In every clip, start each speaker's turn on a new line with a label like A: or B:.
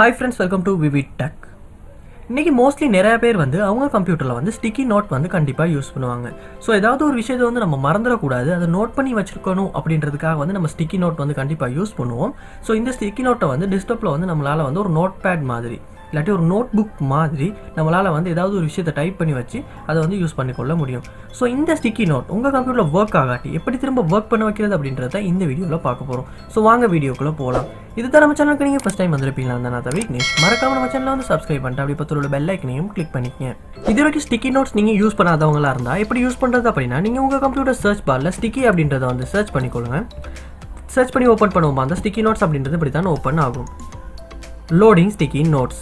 A: Hi friends, welcome to VividTech. இன்னைக்கு mostly நிறைய பேர் வந்து அவங்க கம்ப்யூட்டரில் வந்து ஸ்டிக்கி நோட் வந்து கண்டிப்பாக யூஸ் பண்ணுவாங்க. ஸோ ஏதாவது ஒரு விஷயத்தை வந்து நம்ம மறந்துடக்கூடாது, அதை நோட் பண்ணி வச்சுருக்கணும் அப்படின்றதுக்காக வந்து நம்ம ஸ்டிக்கி நோட் வந்து கண்டிப்பாக யூஸ் பண்ணுவோம். ஸோ இந்த ஸ்டிக்கி நோட்டை வந்து டெஸ்க்டாப்பில் வந்து நம்மளால் வந்து ஒரு நோட் பேட் மாதிரி இல்லாட்டி ஒரு நோட் புக் மாதிரி நம்மளால் வந்து ஏதாவது ஒரு விஷயத்தை டைப் பண்ணி வச்சு அதை வந்து யூஸ் பண்ணிக்கொள்ள முடியும். ஸோ இந்த ஸ்டிக்கி நோட் உங்கள் கம்ப்யூட்டரில் ஒர்க் ஆகாட்டி எப்படி திரும்ப ஒர்க் பண்ண வைக்கிறது அப்படின்றத இந்த வீடியோவில் பார்க்க போகிறோம். ஸோ வாங்க வீடியோக்குள்ளே போகலாம். இதுதான் நம்ம சேனலுக்கு நீங்கள் ஃபஸ்ட் டைம் வந்திருப்பீங்களா இருந்தால் நான் விக்னேஷ். மறக்காம நம்ம சேனலை வந்து சப்ஸ்கிரைப் பண்ணிட்டு அப்படி பத்தோட பெல் ஐக்கனையும் கிளிக் பண்ணிக்கங்க. இது வரைக்கும் ஸ்டிக்கி நோட்ஸ் நீங்கள் யூஸ் பண்ணாதவங்களா இருந்தால் எப்படி யூஸ் பண்ணுறது அப்படின்னா, நீங்கள் உங்கள் கம்ப்யூட்டர் சர்ச் பாரில் ஸ்டிக்கி அப்படின்றத வந்து சர்ச் பண்ணிக்கொள்ளுங்க. சர்ச் பண்ணி ஓப்பன் பண்ணுவோம். அந்த ஸ்டிக்கி நோட்ஸ் அப்படின்றது இப்படி தான் ஓப்பன் ஆகும். Loading sticky notes.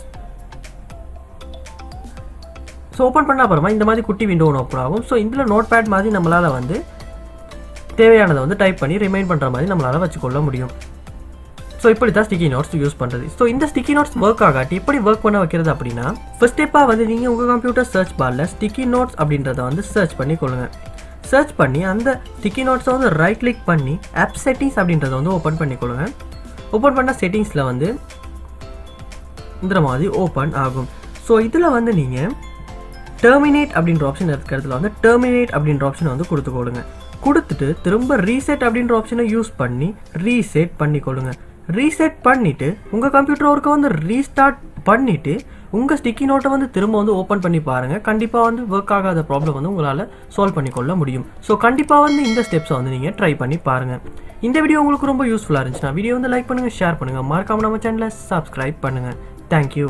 A: So open பண்ண அப்புறமா இந்த மாதிரி குட்டி விண்டோ ஒன்று ஓப்பன் ஆகும். ஸோ இதில் நோட் பேட் மாதிரி நம்மளால் வந்து தேவையானதை வந்து டைப் பண்ணி ரிமைண்ட் பண்ணுற மாதிரி நம்மளால் வச்சுக்கொள்ள முடியும். ஸோ இப்படி தான் ஸ்டிக்கி நோட்ஸ் யூஸ் பண்ணுறது. ஸோ இந்த ஸ்டிக்கி நோட்ஸ் ஒர்க் ஆகாட்டி எப்படி ஒர்க் பண்ண வைக்கிறது அப்படின்னா, ஃபர்ஸ்ட் ஸ்டெப்பாக வந்து நீங்கள் உங்கள் கம்ப்யூட்டர் சர்ச் பாரில் ஸ்டிக்கி நோட்ஸ் அப்படின்றத வந்து சர்ச் பண்ணி கொள்ளுங்கள். சர்ச் பண்ணி அந்த ஸ்டிக்கி நோட்ஸை வந்து ரைட் கிளிக் பண்ணி ஆப் செட்டிங்ஸ் அப்படின்றத வந்து ஓப்பன் பண்ணிக்கொள்ளுங்க. ஓப்பன் பண்ண செட்டிங்ஸில் வந்து இந்த மாதிரி ஓப்பன் ஆகும். ஸோ இதில் வந்து நீங்கள் டெர்மினேட் அப்படின்ற ஆப்ஷன் இருக்கிற இடத்துல வந்து டெர்மினேட் அப்படின்ற ஆப்ஷனை வந்து கொடுத்துக்கொள்ளுங்க. கொடுத்துட்டு திரும்ப ரீசெட் அப்படின்ற ஆப்ஷனை யூஸ் பண்ணி ரீசெட் பண்ணிக்கொள்ளுங்க. ரீசெட் பண்ணிவிட்டு உங்கள் கம்ப்யூட்டர் ஒர்க்கை வந்து ரீஸ்டார்ட் பண்ணிவிட்டு உங்கள் ஸ்டிக்கி நோட்டை வந்து திரும்ப வந்து ஓப்பன் பண்ணி பாருங்கள். கண்டிப்பாக வந்து ஒர்க் ஆகாத ப்ராப்ளம் வந்து உங்களால் சால்வ் பண்ணிக்கொள்ள முடியும். ஸோ கண்டிப்பாக வந்து இந்த ஸ்டெப்ஸை வந்து நீங்கள் ட்ரை பண்ணி பாருங்கள். இந்த வீடியோ உங்களுக்கு ரொம்ப யூஸ்ஃபுல்லாக இருந்துச்சுன்னா வீடியோ வந்து லைக் பண்ணுங்கள், ஷேர் பண்ணுங்கள், மறக்காமல் நம்ம சேனலை சப்ஸ்கிரைப் பண்ணுங்கள். தேங்க்யூ.